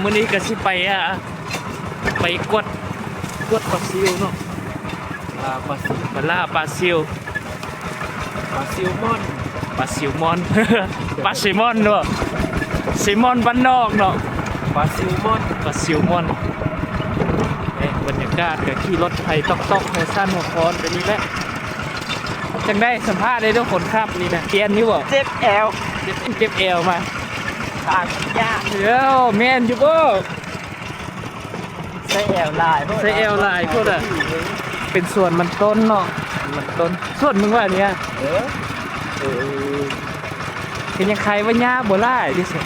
มื้อนี้ก็สิไปกวดปลาซิวเนาะปลาล่าปลาซิวม่อนปลาซิวม่อน ปลาซิมอนเนาะซิมอนบ้านนอกเนาะปลาซิวม่อนบรรยากาศก็ขี่รถไถตอกในสั้นหัวคอนเป็นนี้แหละจังได้สัมภาษณ์ได้ทุกคนครับนี่นะเตียนนี่บ่เจ็บแอวมาตายยากเดี๋ยวแม่นอยู่บ่ใส่แอวลายพวกน่ะเป็นส่วนมันต้นเนาะมันต้นส่วนมึงว่าเนี่ยเป็นยังใครว่าหญ้าบ่ลายดิสิ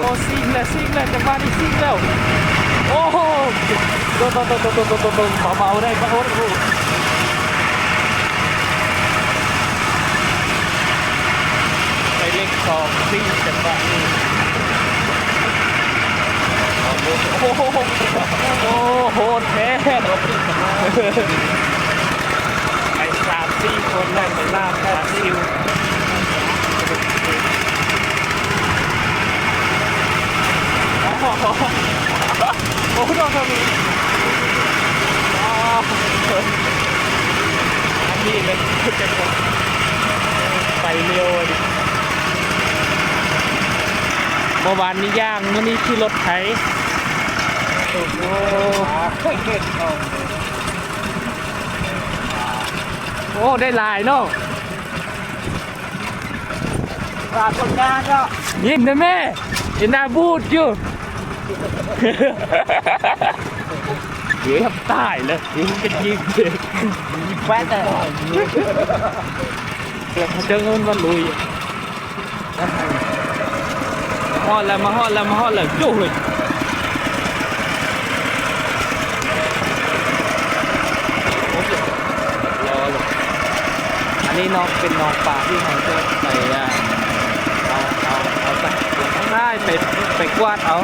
โอ้ซิงแล้วจังหวะนี้ซิงแล้วโอ้โหโดนเบาๆได้โอ้โหไปเล็กสองซิงจังหวะนี้โอ้โหแท้ไอ้3-4 คนนั่นเป็นลาบปลาซิวโอ้โหน้องทำนี้อันนี้เลยเป็นคนไปเร็วดิเมื่อวานนี้ย่างเมื่อนี้ที่รถไถโอ้โหโอ้ได้ลายเนาะปลาคนงานก็ยิ้มนะแม่เห็นหน้าบูดอยู่เดี๋ยวตายเลยยิงกันยิงเลยแฟนแต่เดี๋ยวเขาเจอเงินวันลุยฮอดแล้วจุ๊ยอันนี้น้องเป็นน้องปลาที่เขาจะไปเอาไปข้างหน้าไปกวาดเอา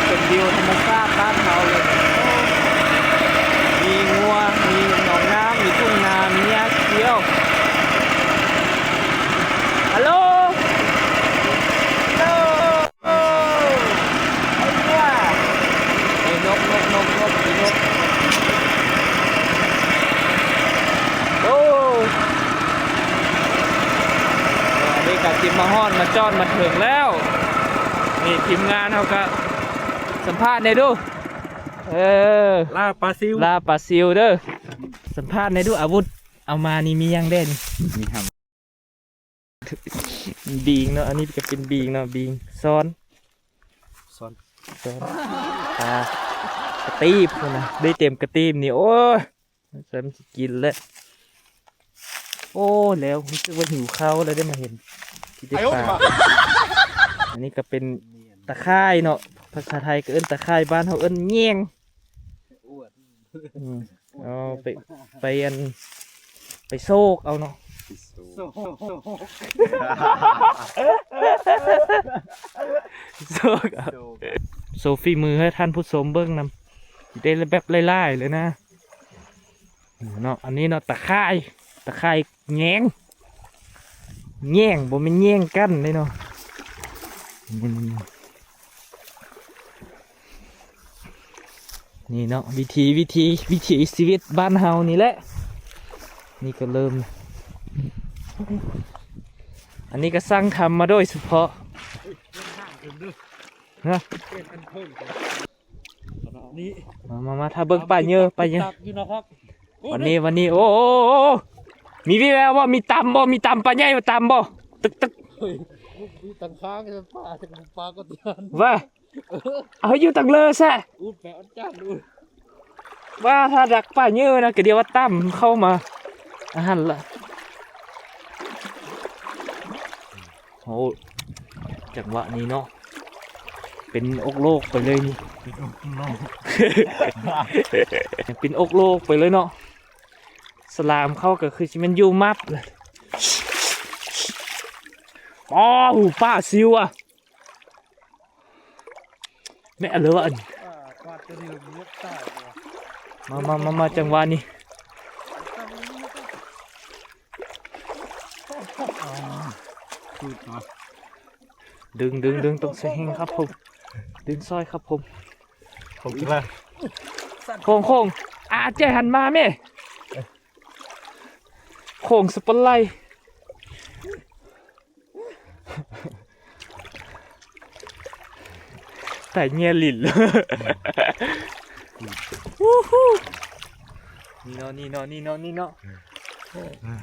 เป็นวิวธรรมชาติบ้านเราเลยมีงัวมีหนองน้ำมีทุ่งนามีหญ้าเขียวฮัลโหลนกโอ้อันนี้กับทีมมาฮอนมาจอดมาถึงแล้วนี่ทีมงานเขาก็สัมภาษณ์ในดูลาปลาซิวเด้อสัมภาษณ์ในดูอาวุธเอามานี่มียังเด่นมีทำบีงเนาะอันนี้ก็เป็นบีงเนาะบีงซ้อนกระตีบนะได้เต็มกระตีบนี่โอ้ยฉันจะกินแล้วโอ้แล้วรู้สึกว่าหิวข้าวแล้วได้มาเห็นที่ได้ปลาอันนี้ก็เป็นตะไคร่เนาะภาษาไทยก็เอิ้นตะไคร่บ้านเขาเอิ้นเงี้ยงเอาไปโซกเอาเนาะโซกเอาโซฟีมือให้ท่านผู้ชมเบิ้งนำได้แบบไล่ๆเลยนะเนาะอันนี้เนาะตะไคร่แง่งบ่เป็นแง่งกันเลยเนาะนี่เนาะวิถีชีวิตบ้านเฮานี่แหละนี่ก็เริ่มอันนี้ก็สร้างทำมาโดยเฉพาะนะมาถ้าเบิ้งป่าเยอะวันนี้โอ้มีวิแววว่ามีตำปลาใหญ่มาตำบ่ตึกมีตังค้างจะปลาก็เตือนว่าเอาอยู่ตังเลอซะแปะอันจ้านดูว่าถ้าดักป่าเยอะนะก็เดียวว่าตั้มเข้ามาอาหารละ อ้จังหวะนี้เนาะเป็นอกโลกไปเลยนี่ เป็นอกโลกไปเลยเนาะสลามเข้าก็คือชิมันยูมับเลยอ๋อหูป้าซิวอ่ะแม่เลยอัน กวาดตัวนี้เลือกใต้ตัว มาจังหวะนี้ พูดเนาะ ดึงต้องใส่แห้งครับผมดึงซอยครับผม ผมคิดว่า โค้งอาเจหันมาแม่โค้งสปอนไลท์แต่เงียหลินเลยวู้ฮู้นี่เนาะ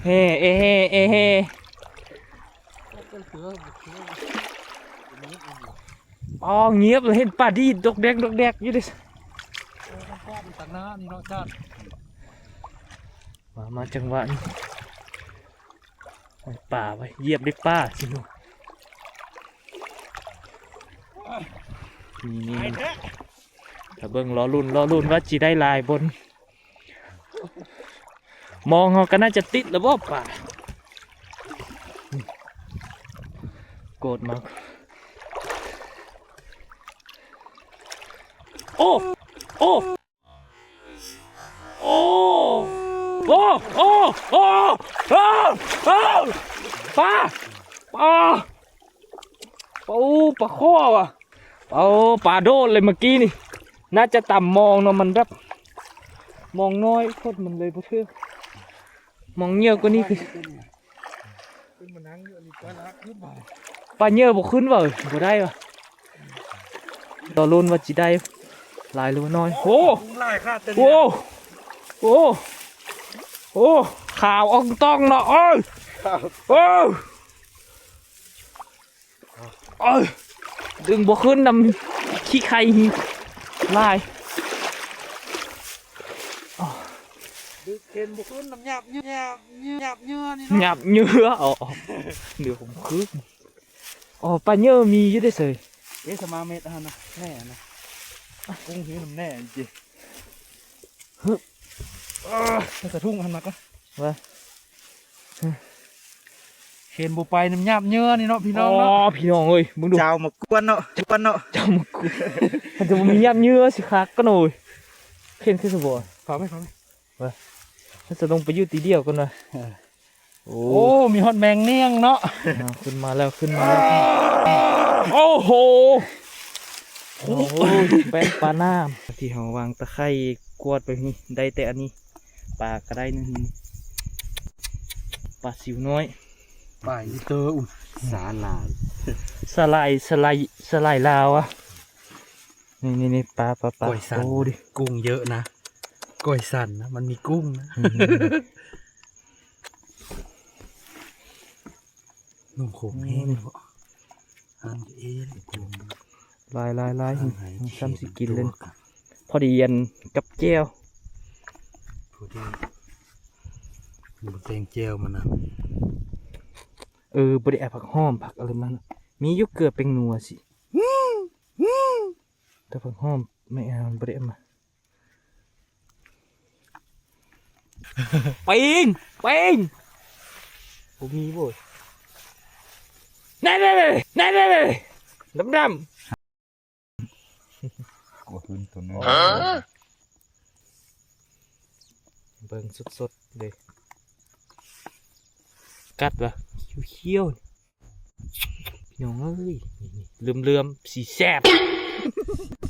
เฮ้เฮ้ เป็นเสือ อ๋อเงียบเลยเห็นป่าดีดกแดกอยู่ดิ กวาดตักน้ำนี่เนาะชาติ มาจังหวะนี้โอ้ยป่าไปเหยียบด้วยป้าสิหนูนี่ถ้าเบิ่งรอรุ่นว่าจีได้ลายบน มองเขาก็น่าจะติดแล้วบ่ป่าโกรธมากโอ้โอ้โอ้โอ้โอ้โอ้โอ้โอ้ปลาปลาข้อว่ะปลาโดดเลยเมื่อกี้นี่น่าจะต่ำมองเนาะมันแบบมองน้อยโคตรมันเลยพอเชื่อมองเงี้ยกว่านี้คือ ขึ้นมานั่งอยู่นี่ปลาลักขึ้นมา ปลาเงี้ยบ่ขึ้นว่ะบ่ได้ว่ะต่อรุ่นว่าจีได้หลายหรือว่าน้อยโอ้ ไล่ข้าเต็ม โอ้ข่าวอองต้องเนาะโอ้ยดึงบ่ขึ้นนำขี้ไข่ลาย ดึกเข็นบุกขึ้นน้ำหยาบเนื้อนี่ หยับเนื้อเดี๋ยวผมคึกปลาเนื้อมีอยู่ได้เสย สมาเม็ดนะแน่นะกุ้งหิวน้ำแน่จริงกระทุ่งหันมาก็ ว่า เข็นบุไปน้ำหยาบเนื้อนี่เนาะพี่น้อง อ๋อ เนาะ พี่น้องเอ้ยมึงดู เจ้ามากวนเนาะเจ้ามึงกูมันจะมีหยับเนื้อสิคักก็หน่อยเข็นขึ้นสบาย พอไหม ถ้าจะลงไปอยู่ตีเดียวกันนะโอ้ โอ้มีฮอตแมงเนียงเนาะ ขึ้นมาแล้วโอ้โหแป้งปลาหน้าที่เขาวางตะไคร่กวาดไปนี่ได้แต่อันนี้ปลาก็ได้นี่ปลาสิวน้อย ไปเตออุ่นสาลาย สไลด์ลาวอ่ะนี่ปลาโอ้ดิ กุ้งเยอะนะก้อยสั่นนะมันมีกุ้งนะนุ่มโขงแห้งเพราะอันเอ็นกุ้ง ลายซ้ำสิกินเลยพอดียันกับแก้ว พอดีมันแตงเจลมันนะ บริแอบผักหอมผักอะไรมันมียุกเกลือเป็นนัวสิแต่ผักหอมไม่เอาบริแอบมาปิงผมมีบ่นั่นดำกดขึ้นตัวนี้ เบิ่งสดๆเลยกัดวะเขียวๆพี่น้องเอ้ยเลื่อมสีแซ่บ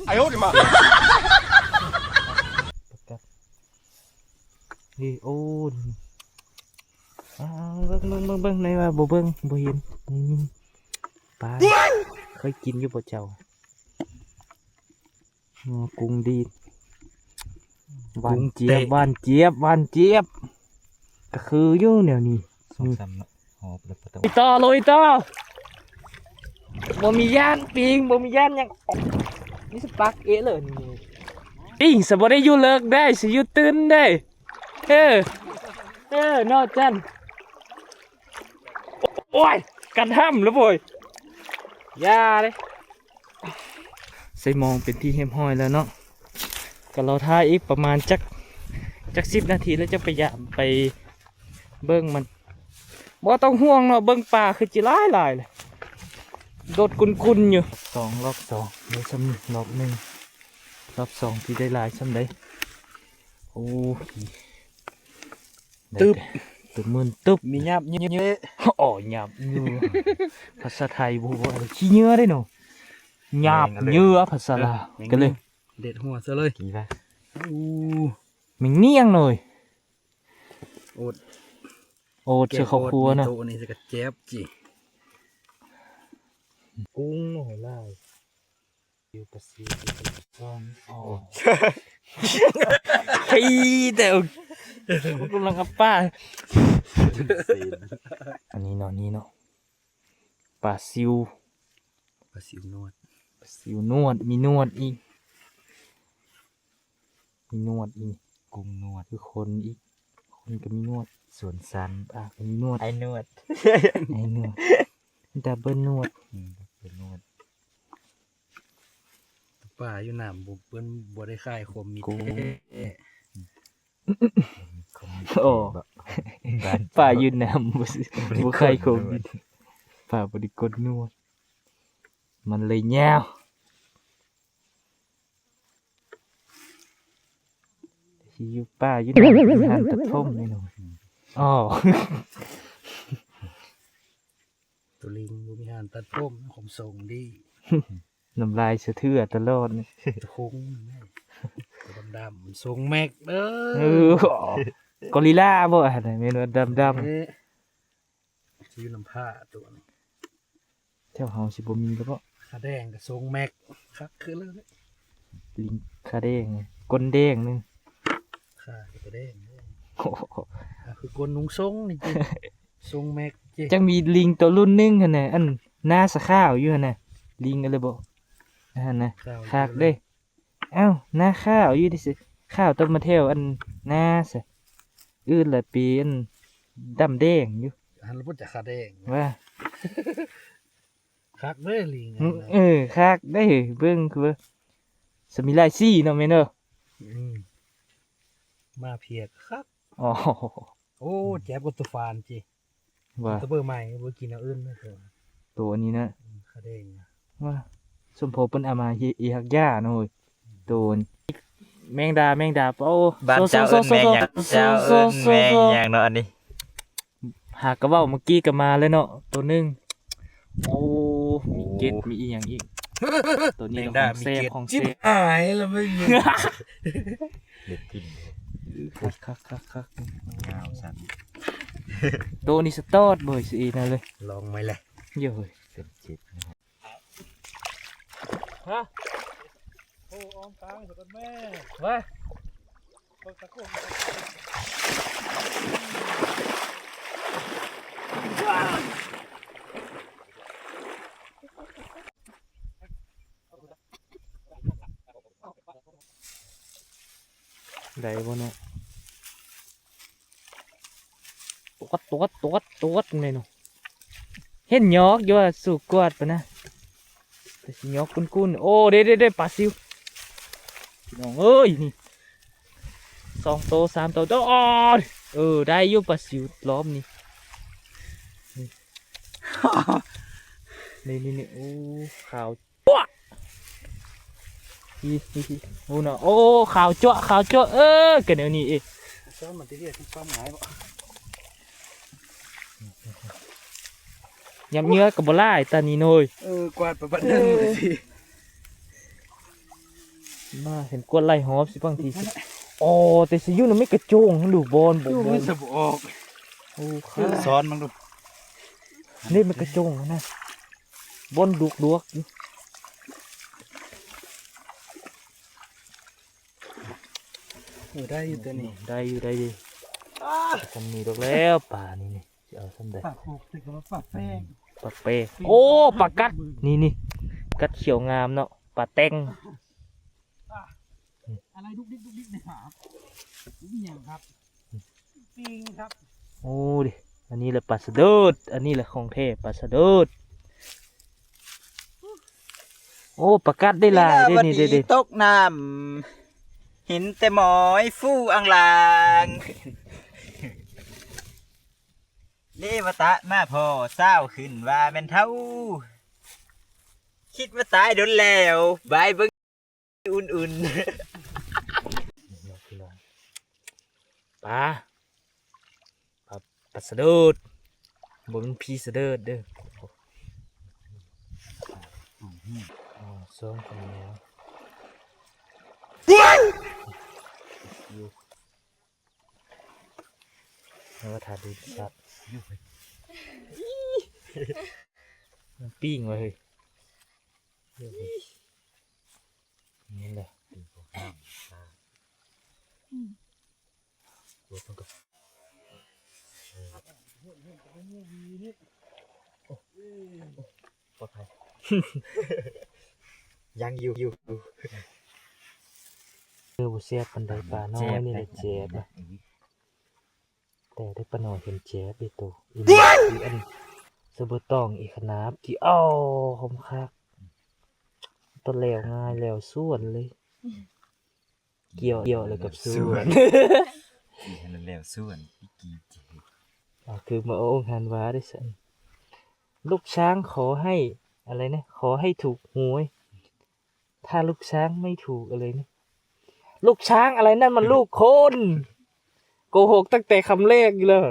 ไอ้โอ้ดิมานี่โอ้เบิ่งในว่าบ่เบิ่งบ่เห็นนี่ปลาเคยกินอยู่บ่เจ้ากุ้งดีหวานเจี๊ยบก็คืออยู่แนวนี้ สองสามหอบแล้วประตู ลุยต่อบ่มีย่านปิงบ่มีย่านยังนี่สปักเอะเลยนี่ปิงสบ่ได้อยู่เลิกได้สิอยู่ตื่นได้นอกจันโอ้ย กันห้ำแล้วบ่อยยาเลยใส่มองเป็นที่เฮมห้อยแล้วเนาะก็เราท่าอีกประมาณจัก10 นาทีแล้วจะไปยามไปเบิ้งมันบ่ต้องห่วงเนาะเบิ้งป่าคือจิหลายเลยโดดกุนๆอยู่รอบสองได้ซ้ำรอบหนึ่งรอบสองที่ได้หลายซ้ำได้โอ้ตึบมืนตึบ มีหยาบเยอะ อ๋อหยาบเนื้อภาษาไทยบอกว่าขี้เนื้อได้หนูหยาบเนื้อภาษาลาวกันเลย เด็ดหัวซะเลยกี่ไป mình niêng rồi โอด ột cho khó khua nè โตนี่จะกระเจ็บจีกุ้งหน่อยลายอยู่ประสิทธิ์thì đều cũng là ngập ba anh đi nó bà siêu ประสิวหนวด siêu nuột mi nuột y mi nuột y กุ้งหนวด คือคนอีกคนก็มีนวดสวนสันป่ะก็มีนวด ไอ้หนวด ไอ้นวดดับเบิลนวด เป็นหนวดป่าอยู่หนามบุบเปิ้นบัวได้ค่ายคมมี กู เท่ โอ้ป่ายืนนำบุใครคงป่าบริกรนวดมันเลยแย่ที่อยู่ป่ายืนนำหันตะท่มนี่หนูอ๋อ ตัวลิงบุมีหานตัดผมผมส่งดี น้ำลายเสือตลอดนี่ ตัวคุ้งแม่ตัวดำๆมันส่งแม็กเด้ เอ อ อกอริลล่าบ่อะไรเมนูดำ เอ๊ะชื่อลำผ้าตัวนี้ ๆแถวเฮาสิบ่มีแล้วบ่ ขาแดงกับทรงแม็กคักคือเลย ลิงขาแดงก้นแดงนึง ขาตัวแดงเด้อ โอ้โห คือกลนุงทรงนี่จริงทรงแม็กเจ๊ จังมีลิงตัวรุ่นหนึงหั่นน่ะอันหน้าสะข้าวอยู่หั่นน่ะลิงอะไรบ่นั่นน่ะคักเด้เอ้าหน้าข้าวอยู่ดิสิข้าวต้นมะเทวอันหน้าซะอื่นละปีอันดำแดงอยู่ หันแล้วพูดจากขาแดง ว่า คักเด้อลิง คักได้เบิ่งคือว่าสมิลายซี่เนาะแม่นเด้อ มาเพียกคัก อ๋อ โอ้แจ๊บกับตัวฟานจี ว่า ตัวเบอร์ใหม่บ่กินเอาอื่นนะเถอะ ตัวนี้นะ ขาแดงนะ ว่าสมโพเปิ้นเอามาอีฮักย่าเนาะเว้ยโดนแมงดาโอ้ บ้านเจ้าเอิ้นแมงหยังเจ้าเอิ้นแมงหยังเนาะอันนี้ หากระเว้าเมื่อกี้ก็มาเลยเนาะตัวหนึงโอ้มีเกล็ดมีอีหยังอีกตัวนี้ก็ของเซฟของเซ จิ๊บ ฟ หายแล้วไม่มี เด็ดกิน คัก งาวสั่น ตัวนี้สตอดบ่อยสิอีนั่นเลย ลองไหมแหละ เยอะเว้ย เป็นจิตนะครับ ฮะ โอ้ออมกลางสักแม่ ว่า เปิดตะกุ่ม ได้บ่เนาะตัวนี่เนาะเห็นยอกอยู่ว่าสู่กวดปะนะแต่สิยอกกุนๆโอ้เด้ปลาซิวพี่น้องเอ้ยนี่2 โต 3 โตอ๋อได้อยู่ปลาซิวล้อมนี่นี่โอ้ขาวจ้วะฮิโอ้เนาะโอ้ขาวจ้วะกันเดี๋ยวนี้เอง ซ้อมมันที่เรียกซ้อมหมายบ่ ยำเนื้อกับบัวล่ตานีโนย กวาดประบัดนึงเลยสิ มาเห็นกวนไล่หอบสิบางทีสิโอ้แต่สิอยุ่นไม่กระโจงดูบอลบ ดู บ มือสบออก โอ้ค่ะ ซ้อนมั้งดู นี่มันกระโจงนะบอลดวกอยู่ ได้อยู่ตัวนี้ ได้อยู่ทำนี่ดอกแล้วป่านี่จะเอาทำได้ ปากหกติดกับปากแป้ง ปลาเป้โอ้ปลากัดนี่กัดเขียวงามเนาะปลาแตง อะไรดุกดิกในหานี่อย่างครับปิงครับ โอ้ดิ อันนี้แหละปลาสะโดุดอันนี้แหละของเทพปลาสะโดุดโอ้ปลากัดได้หลายได้นี่เด็ด ตกน้ำเห็นแต่หมอยฟู่อังลางเลวตะมาพอเศร้าขึ้นว่าแม่นเท่า คิดว่าตายโดนแล้วบายเบิ่งอุ่นปลาสะโดุดบนพีสะเดิดเด้อส้มคนนี้แล้วก็ถ่ายดูชัดมันปิ้งไว้เฮ้ยนี่แหละปลอดภัย ยังอยู่ บุเสียบปันไดปลาน้อยนี่แหละเจ็บนะแต่ได้ปลาหน่อยเห็นเจ็บไปตัวอีอันสะบตองอีกขนาบที่อ้าวคมคักต้นแล้วง่ายแล้วส่วนเลยเกี่ยวเลยกับส่วน แล้วส่วนอีกีเจ คือมาโอ้งานว้าได้สันลูกช้างขอให้อะไรนะขอให้ถูกหวยถ้าลูกช้างไม่ถูกอะไรนะลูกช้างอะไรนั่นมันลูกคนโกหกตั้งแต่คำแรกอยู่แล้ว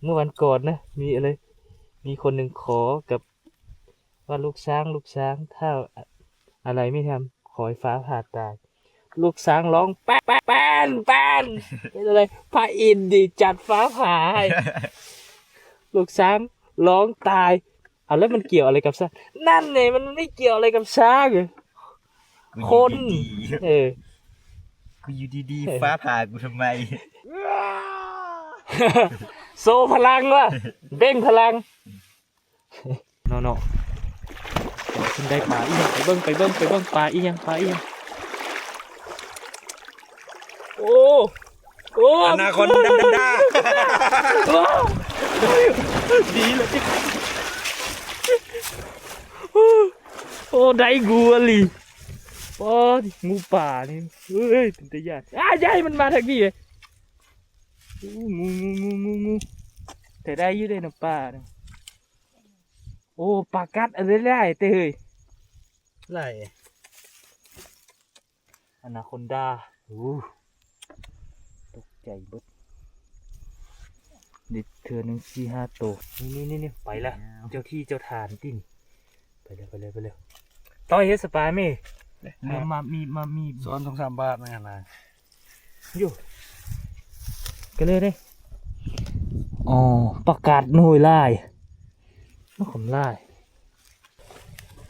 เมื่อวันก่อนนะมีอะไรมีคนหนึ่งขอกับว่าลูกช้างถ้าอะไรไม่ทำขอให้ฟ้าผ่าตายลูกช้างร้องแป้นเป็นอะไรพระอินทร์ดิจัดฟ้าผ่าให้ลูกช้างร้องตายเอาแล้วมันเกี่ยวอะไรกับช้างนั่นไงมันไม่เกี่ยวอะไรกับช้างเลยคนกูอยู่ดีๆฟ้าผ่ากูทำไม โซพลังวะเบ่งพลังโนขึ้นได้ปลาอีหยังไปเบิ้งปลาอีหยังโอ้อนาคอนดาดีเลยโอ้ได้งูลิโอ้งูป่านี่เฮ้ยเป็นตะยานใหญ่มันมาทางนี้เลยงูแต่ได้ยืดได้น้ำป่าเนี่ยโอ้ปลากัดอะไรได้เต้ย ไร อนาคอนดาตกใจเบิดเด็ดเธอหนึ่ง4-5 ตัวนี่ไปละเจ้าที่เจ้าทานติ่นไปเร็วต่อยเฮสปาเม่มี ซ้อน2-3 บาทนะนะ อยู่กันเลยอ๋อประกาศหน่วยไล่นกขมไล่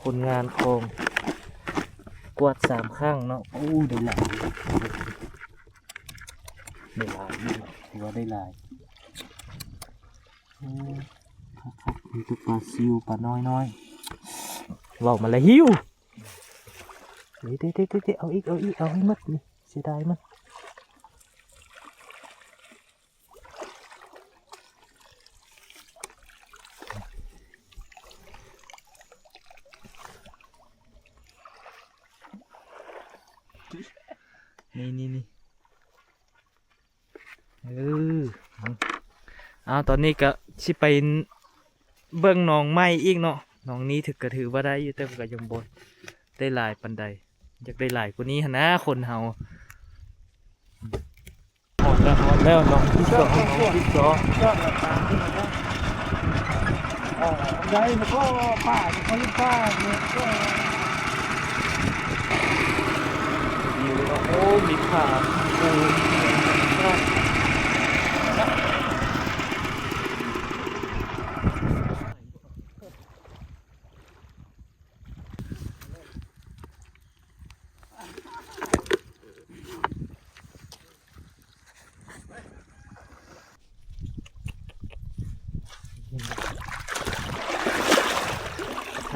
คนงานคงกวาด3 ข้างเนาะโอ้ได้หลายถือว่าได้หลายครับมีตัวปลาซิวปลาน้อยบอกมาแล้วหิวเดี๋ยวเอาอีกเอาให้มัดนี่เสียดายมันนี่ตอนนี้ก็ชิไปเบิ่งหนองไม้อีกเนาะหนองนี้ถือว่าได้อยู่แต่ก็ยังบ่ได้หลายปันใดอยากได้หลายกว่านี้นะคนเฮาหมดแล้วหนองที่สองได้มันก็ป่าเขาเรียกป่าเนี่ยก็ดีเลยโอ้มีขาปู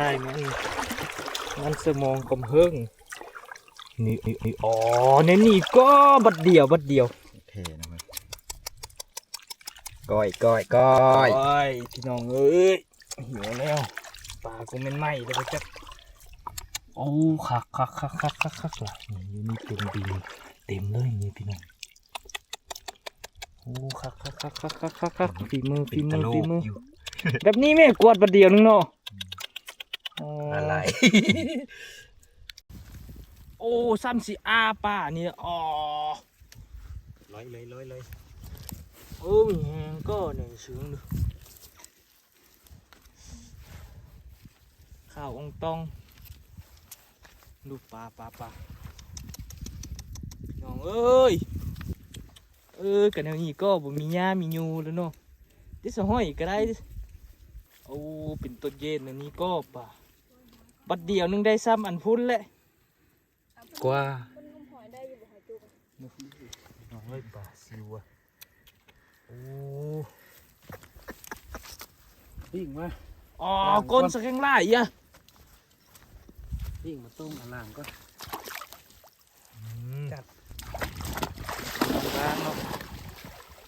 ใช่มันสมองกลมเฮิงนี่อ๋อนี่ก็บัดเดียวเท่นะมัน ก้อยพี่น้องเอ้ยหิวแล้วปลากูเป็นไหมเดี๋ยวจะ โอ้คักล่ะนี่อยู่นี่เต็มดินเต็มเลยนี่พี่น้องโอ้คักฝีมือแบบนี้แม่กวาดบัดเดียวนึงเนาะอะไร โอ้ซ้ำสิอาป่านี่อ๋อ ร้อยเลย โอ้มีแหงก็ในเชืองดูข้าวองตองดูปลาน้องเอ้ยกันแนวนี้ก็บ่มีหญ้ามียูแล้วเนาะที่สะห้อยก็ได้โอ้เป็นต้นเย็นอันนี้ก็ป่าบัดเดียวนึงได้ซ้ำอันพุ่นแหละกว่าน้องเอ้ยปลาซิวอะโอ้ ปิ้งมา อ๋อก้นสักแข้งไล่อะ ปิ้งมาต้มล่างก็ จัดล้างเนาะ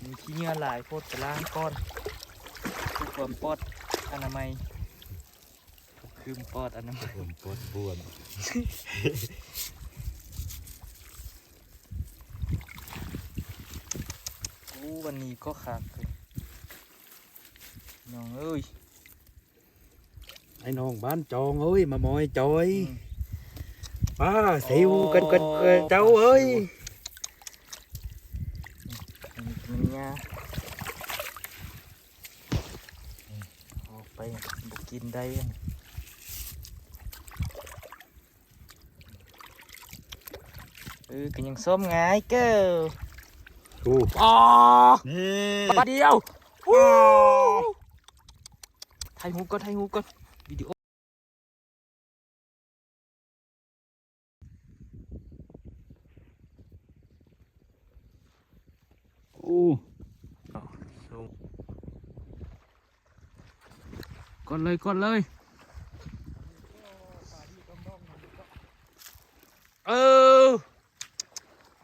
มีขี้เหงื่อหลายโพดไปล้างก้อนทุกความปลอดอนามัยคือปลอดอนามัย ปวดบวม โอ้วันนี้ก็ขาดเลยน้องเอ้ย ไอ้น้องบ้านจองเอ้ยมามอยจอยป้าสิวกันเจ้าเอ้ย มันยาออกไปบุกินได้ก็ยังส้มง่ายเก้อ กู อ๋อ นี่ ปลาเดียวถ่ายหูก่อนวิดีโอก่อนเลย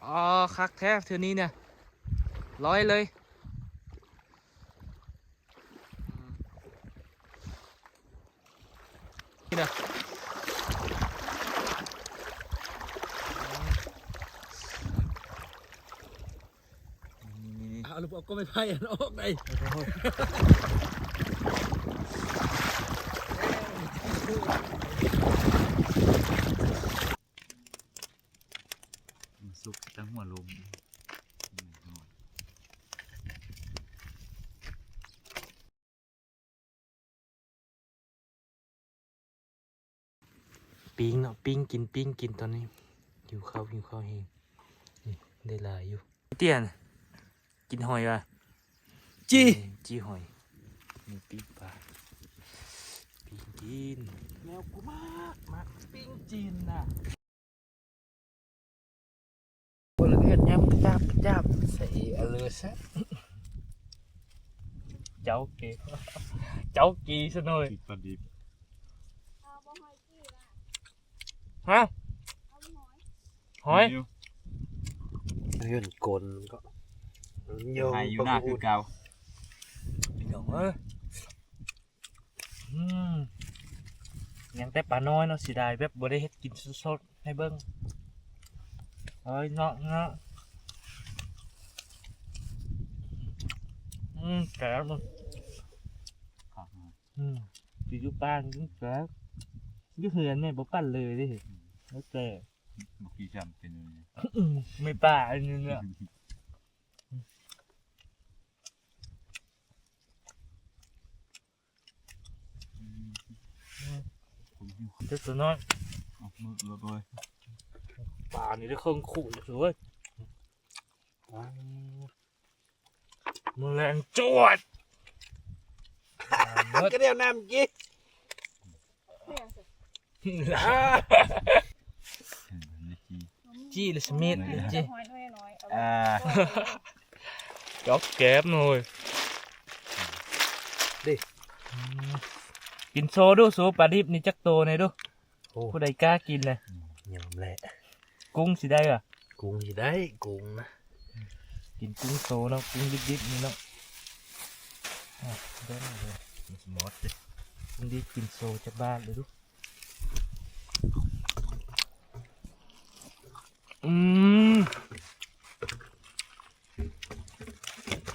อ๋อคักแท้เธอนี้เนี่ยร้อยเลยนี่นะเอาลูกก็ไม่ไพ่ออกได้ สุกตั้งหัวลม ปิ้งเนาะปิ้งกินตอนนี้หิวข้าวเฮงนี่ได้หลายอยู่เตี้ยนกินหอยว่ะจีหอยนี่ปิ้งปลาปิ้งกินแมวกูมากปิ้งจีนน่ะบนเฮ็ดยำจับใส่อเลอซะเจ้ากีซะหน่อย ปลาดิบ ฮะหอย เงื่อนกลก็โยง ให้อยู่หน้าคือเก่า เดี๋ยวยังแต่ปลาน้อยเนาะสิได้แบบบ่ได้เฮ็ดกินสดๆให้เบิ่งเฮ้ยเนาะแก่มันปีอยู่บ้านก็แก่อยู่เฮือนเนี่ยบ่ปั่นเลยดิแล้วแต่ บุกี้จำเป็น ไม่ป่าอันนี้เนี่ยเด็กตัวน้อย มือเลย ป่านี่ได้เครื่องขู่เลยสวยมือแรงจวด ก็เดี๋ยวน้ำกี้ จี้เลยสมิธเลยจี้ อ่า จ๊อกแก๊บหน่อยกินโซดูโซปลาดิบนี่จักโตในดูผู้ใดกล้ากินเลย ยำแหละ กุ้งสิได้ป่ะ กุ้งสิได้กุ้งนะ กินกุ้งโซเนาะกุ้งดิบๆนี่เนาะ เดินเลยหมดเลยมึงดีกินโซจากบ้านเลยดู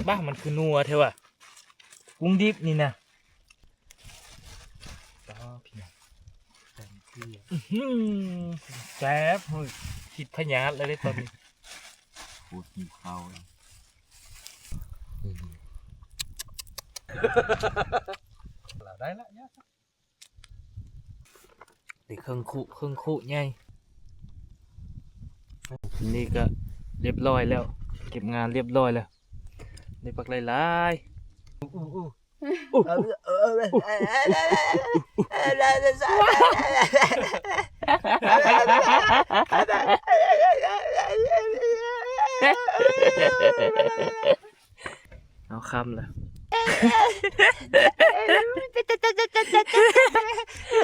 บ้ามันคือนัวเท่ว่ะกุ้งดิบนี่นะต่อพี่น้องแซ่บเที่ยวแซ่บเฮ้ยคิดพยาธิเลยได้ตอนนี้พูดหิวข้าวเราได้ละเนี่ยเด็กเครื่องคู่ไงนี่ก็เรียบร้อยแล้วเก็บงานเรียบร้อยแล้วในปักหลายเอาคำละ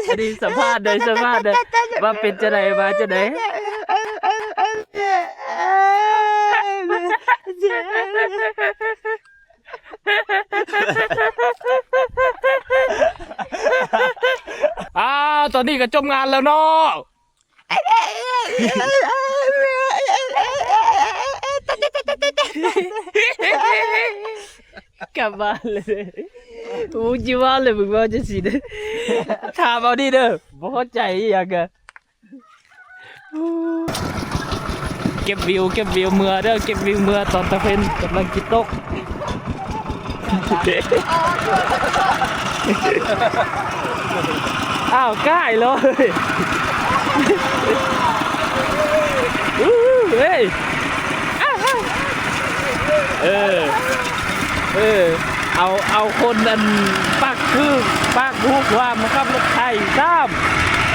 อันนี้สัมภาษณ์เลยว่าเป็นจะไหนมาจะไหนตอนนี้ก็จบงานแล้วเนาะกลับบ้านเลยกูจิว่าเลยมึงว่าจะสิเด้อถามเอาดิเด้อบ่เข้าใจอย่างเงี้ยเก็บวิวเมื่อเด้อเก็บวิวเมื่อตอนตะเพ็นกำลังกินตกอ้าวใกล้เลยเฮ้ยเอาคนอันปากคือปากบุกว่ามาขับรถไถ